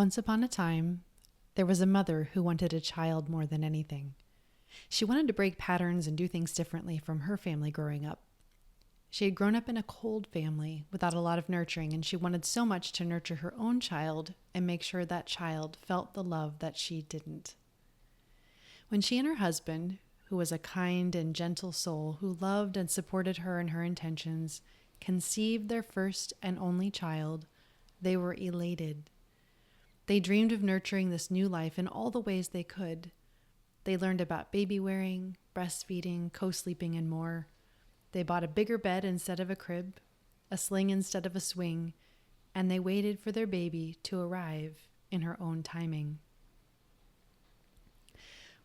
Once upon a time, there was a mother who wanted a child more than anything. She wanted to break patterns and do things differently from her family growing up. She had grown up in a cold family without a lot of nurturing, and she wanted so much to nurture her own child and make sure that child felt the love that she didn't. When she and her husband, who was a kind and gentle soul who loved and supported her in her intentions, conceived their first and only child, they were elated. They dreamed of nurturing this new life in all the ways they could. They learned about baby wearing, breastfeeding, co-sleeping, and more. They bought a bigger bed instead of a crib, a sling instead of a swing, and they waited for their baby to arrive in her own timing.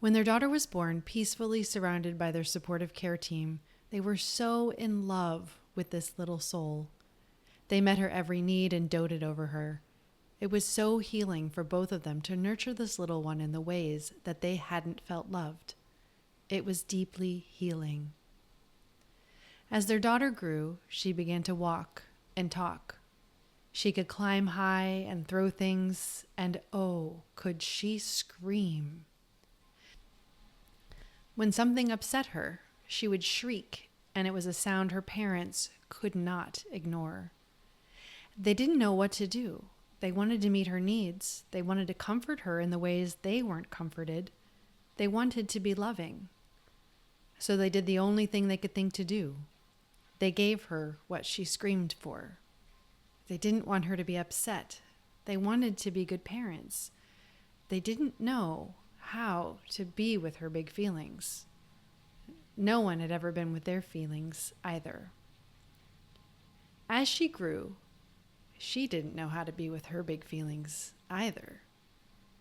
When their daughter was born, peacefully surrounded by their supportive care team, they were so in love with this little soul. They met her every need and doted over her. It was so healing for both of them to nurture this little one in the ways that they hadn't felt loved. It was deeply healing. As their daughter grew, she began to walk and talk. She could climb high and throw things, and oh, could she scream. When something upset her, she would shriek, and it was a sound her parents could not ignore. They didn't know what to do. They wanted to meet her needs. They wanted to comfort her in the ways they weren't comforted. They wanted to be loving. So they did the only thing they could think to do. They gave her what she screamed for. They didn't want her to be upset. They wanted to be good parents. They didn't know how to be with her big feelings. No one had ever been with their feelings either. As she grew, she didn't know how to be with her big feelings either.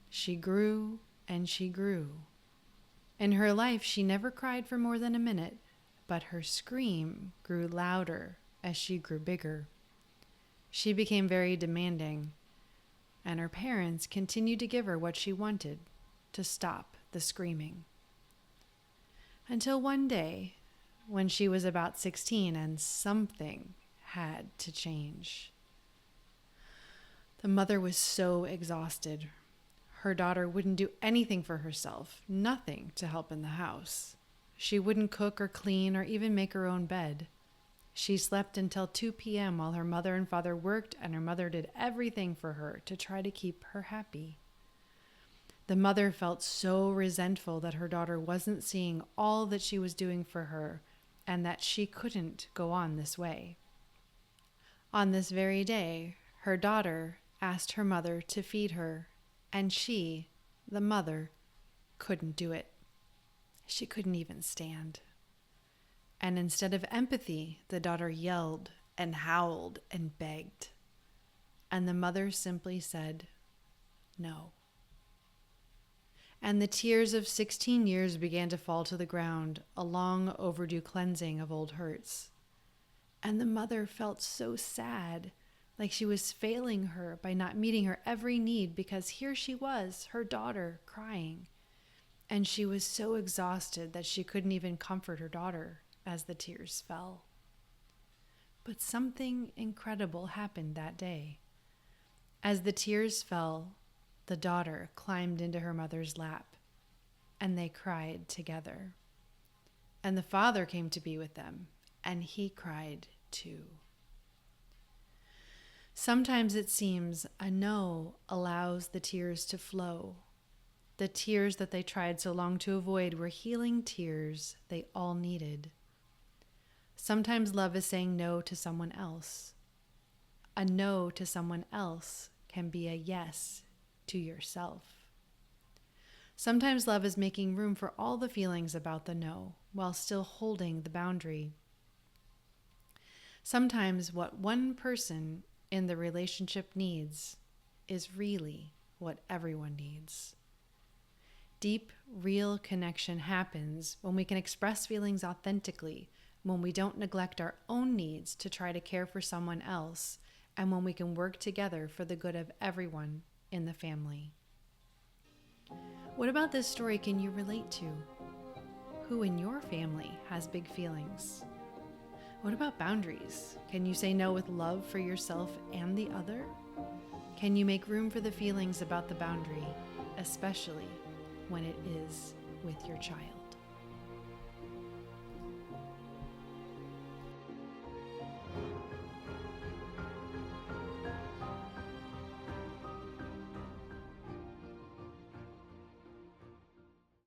She grew and she grew. In her life, she never cried for more than a minute, but her scream grew louder as she grew bigger. She became very demanding, and her parents continued to give her what she wanted to stop the screaming. Until one day, when she was about 16 and something had to change. The mother was so exhausted. Her daughter wouldn't do anything for herself, nothing to help in the house. She wouldn't cook or clean or even make her own bed. She slept until 2 p.m. while her mother and father worked, and her mother did everything for her to try to keep her happy. The mother felt so resentful that her daughter wasn't seeing all that she was doing for her and that she couldn't go on this way. On this very day, her daughter asked her mother to feed her, and she, the mother, couldn't do it. She couldn't even stand. And instead of empathy, the daughter yelled and howled and begged. And the mother simply said, "No." And the tears of 16 years began to fall to the ground, a long overdue cleansing of old hurts. And the mother felt so sad, like she was failing her by not meeting her every need, because here she was, her daughter, crying. And she was so exhausted that she couldn't even comfort her daughter as the tears fell. But something incredible happened that day. As the tears fell, the daughter climbed into her mother's lap, and they cried together. And the father came to be with them, and he cried too. Sometimes it seems a no allows the tears to flow. The tears that they tried so long to avoid were healing tears they all needed. Sometimes love is saying no to someone else. A no to someone else can be a yes to yourself. Sometimes love is making room for all the feelings about the no while still holding the boundary. Sometimes what one person in the relationship needs is really what everyone needs. Deep, real connection happens when we can express feelings authentically, when we don't neglect our own needs to try to care for someone else, and when we can work together for the good of everyone in the family. What about this story can you relate to? Who in your family has big feelings? What about boundaries? Can you say no with love for yourself and the other? Can you make room for the feelings about the boundary, especially when it is with your child?